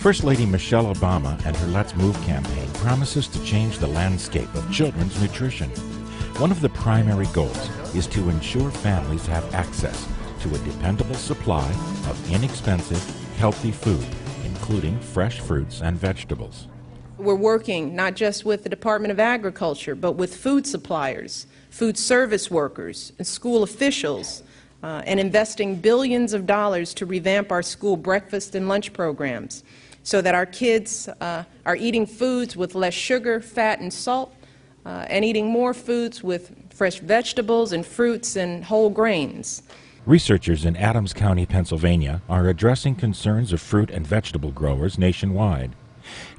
First Lady Michelle Obama and her Let's Move campaign promises to change the landscape of children's nutrition. One of the primary goals is to ensure families have access to a dependable supply of inexpensive, healthy food, including fresh fruits and vegetables. We're working not just with the Department of Agriculture, but with food suppliers, food service workers, and school officials, and investing billions of dollars to revamp our school breakfast and lunch programs so that our kids are eating foods with less sugar, fat, and salt, and eating more foods with fresh vegetables and fruits and whole grains. Researchers in Adams County, Pennsylvania, are addressing concerns of fruit and vegetable growers nationwide.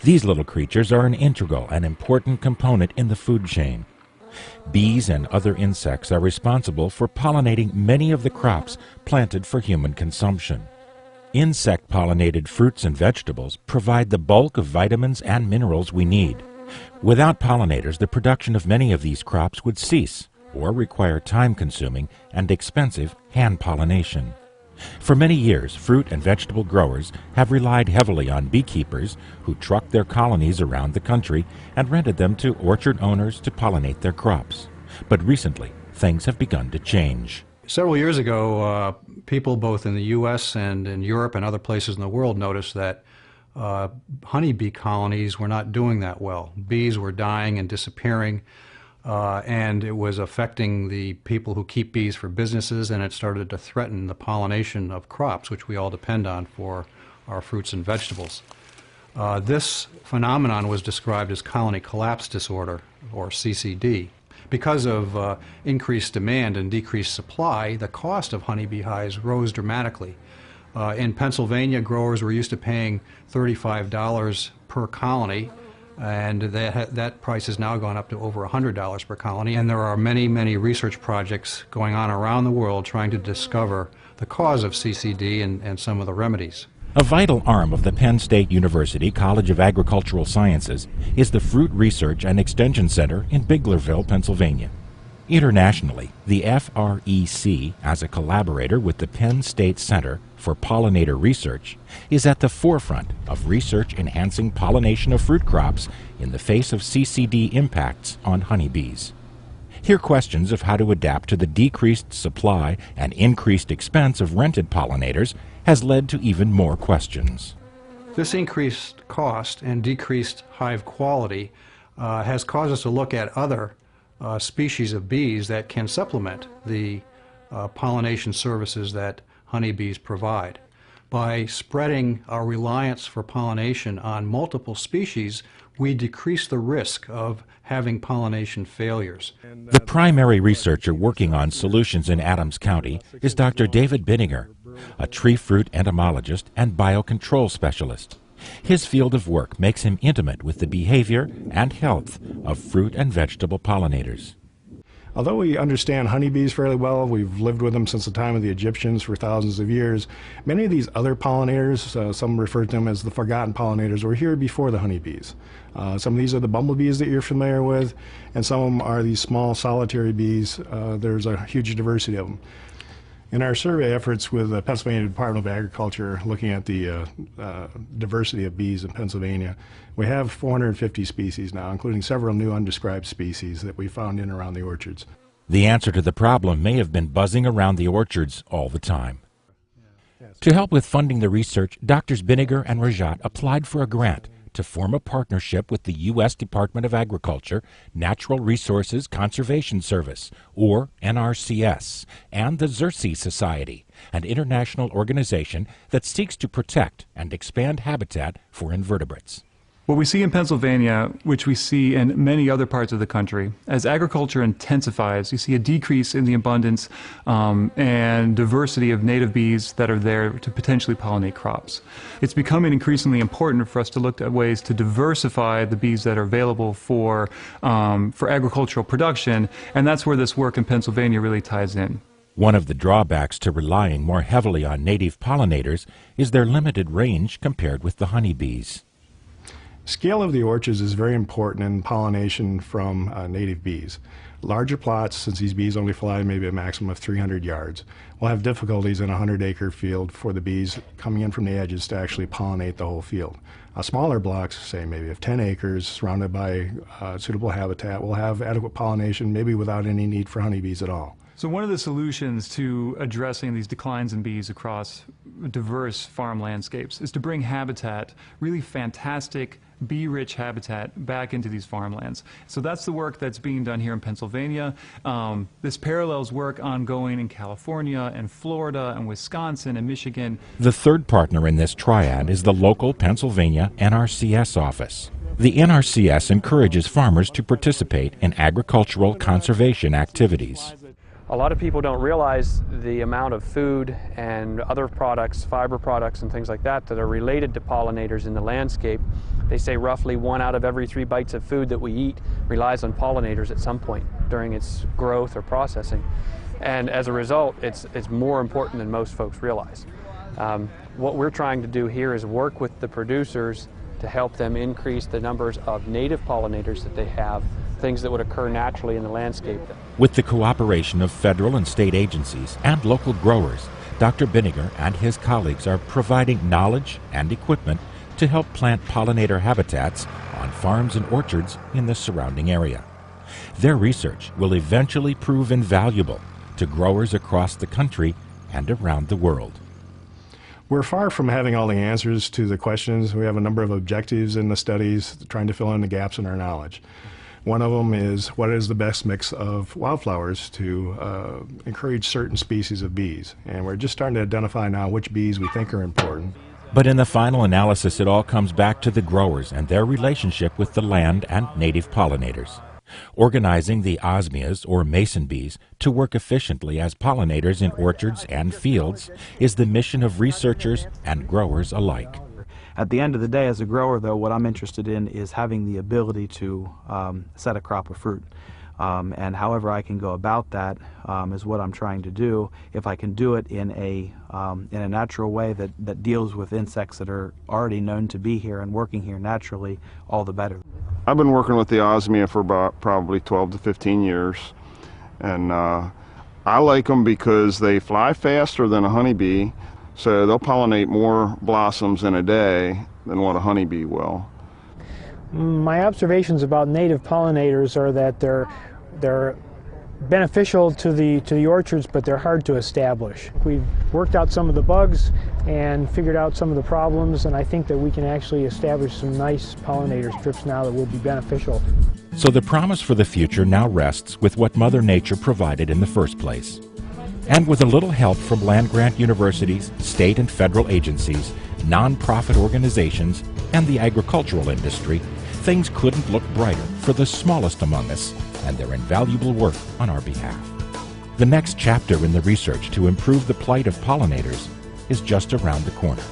These little creatures are an integral and important component in the food chain. Bees and other insects are responsible for pollinating many of the crops planted for human consumption. Insect-pollinated fruits and vegetables provide the bulk of vitamins and minerals we need. Without pollinators, the production of many of these crops would cease or require time-consuming and expensive hand pollination. For many years, fruit and vegetable growers have relied heavily on beekeepers who trucked their colonies around the country and rented them to orchard owners to pollinate their crops. But recently, things have begun to change. Several years ago, people both in the U.S. and in Europe and other places in the world noticed that honeybee colonies were not doing that well. Bees were dying and disappearing, and it was affecting the people who keep bees for businesses, and it started to threaten the pollination of crops, which we all depend on for our fruits and vegetables. This phenomenon was described as colony collapse disorder, or CCD. Because of increased demand and decreased supply, the cost of honeybee hives rose dramatically. In Pennsylvania, growers were used to paying $35 per colony, and that price has now gone up to over $100 per colony. And there are many, many research projects going on around the world trying to discover the cause of CCD and some of the remedies. A vital arm of the Penn State University College of Agricultural Sciences is the Fruit Research and Extension Center in Biglerville, Pennsylvania. Internationally, the FREC, as a collaborator with the Penn State Center for Pollinator Research, is at the forefront of research enhancing pollination of fruit crops in the face of CCD impacts on honeybees. Here, questions of how to adapt to the decreased supply and increased expense of rented pollinators has led to even more questions. This increased cost and decreased hive quality has caused us to look at other species of bees that can supplement the pollination services that honeybees provide. By spreading our reliance for pollination on multiple species, we decrease the risk of having pollination failures. The primary researcher working on solutions in Adams County is Dr. David Binninger, a tree fruit entomologist and biocontrol specialist. His field of work makes him intimate with the behavior and health of fruit and vegetable pollinators. Although we understand honeybees fairly well, we've lived with them since the time of the Egyptians for thousands of years, many of these other pollinators, some refer to them as the forgotten pollinators, were here before the honeybees. Some of these are the bumblebees that you're familiar with, and some of them are these small solitary bees. There's a huge diversity of them. In our survey efforts with the Pennsylvania Department of Agriculture, looking at the diversity of bees in Pennsylvania, we have 450 species now, including several new undescribed species that we found in and around the orchards. The answer to the problem may have been buzzing around the orchards all the time. To help with funding the research, Drs. Binninger and Rajat applied for a grant to form a partnership with the U.S. Department of Agriculture, Natural Resources Conservation Service, or NRCS, and the Xerces Society, an international organization that seeks to protect and expand habitat for invertebrates. What we see in Pennsylvania, which we see in many other parts of the country, as agriculture intensifies, you see a decrease in the abundance and diversity of native bees that are there to potentially pollinate crops. It's becoming increasingly important for us to look at ways to diversify the bees that are available for agricultural production, and that's where this work in Pennsylvania really ties in. One of the drawbacks to relying more heavily on native pollinators is their limited range compared with the honeybees. Scale of the orchards is very important in pollination from native bees. Larger plots, since these bees only fly maybe a maximum of 300 yards, will have difficulties in a 100-acre field for the bees coming in from the edges to actually pollinate the whole field. Smaller blocks, say maybe of 10 acres, surrounded by suitable habitat, will have adequate pollination, maybe without any need for honeybees at all. So one of the solutions to addressing these declines in bees across diverse farm landscapes is to bring habitat, really fantastic bee-rich habitat, back into these farmlands. So that's the work that's being done here in Pennsylvania. This parallels work ongoing in California and Florida and Wisconsin and Michigan. The third partner in this triad is the local Pennsylvania NRCS office. The NRCS encourages farmers to participate in agricultural conservation activities. A lot of people don't realize the amount of food and other products, fiber products and things like that are related to pollinators in the landscape. They say roughly 1 out of every 3 bites of food that we eat relies on pollinators at some point during its growth or processing. And as a result, it's more important than most folks realize. What we're trying to do here is work with the producers to help them increase the numbers of native pollinators that they have, things that would occur naturally in the landscape. With the cooperation of federal and state agencies and local growers, Dr. Binniger and his colleagues are providing knowledge and equipment to help plant pollinator habitats on farms and orchards in the surrounding area. Their research will eventually prove invaluable to growers across the country and around the world. We're far from having all the answers to the questions. We have a number of objectives in the studies trying to fill in the gaps in our knowledge. One of them is what is the best mix of wildflowers to encourage certain species of bees. And we're just starting to identify now which bees we think are important. But in the final analysis, it all comes back to the growers and their relationship with the land and native pollinators. Organizing the osmias, or mason bees, to work efficiently as pollinators in orchards and fields is the mission of researchers and growers alike. At the end of the day, as a grower, though, what I'm interested in is having the ability to set a crop of fruit. And however I can go about that is what I'm trying to do. If I can do it in a natural way that deals with insects that are already known to be here and working here naturally, all the better. I've been working with the osmia for about probably 12 to 15 years, and I like them because they fly faster than a honeybee, so they'll pollinate more blossoms in a day than what a honeybee will. My observations about native pollinators are that they're beneficial to the orchards, but they're hard to establish. We've worked out some of the bugs and figured out some of the problems, and I think that we can actually establish some nice pollinator strips now that will be beneficial. So the promise for the future now rests with what Mother Nature provided in the first place. And with a little help from land-grant universities, state and federal agencies, non-profit organizations, and the agricultural industry, things couldn't look brighter for the smallest among us and their invaluable work on our behalf. The next chapter in the research to improve the plight of pollinators is just around the corner.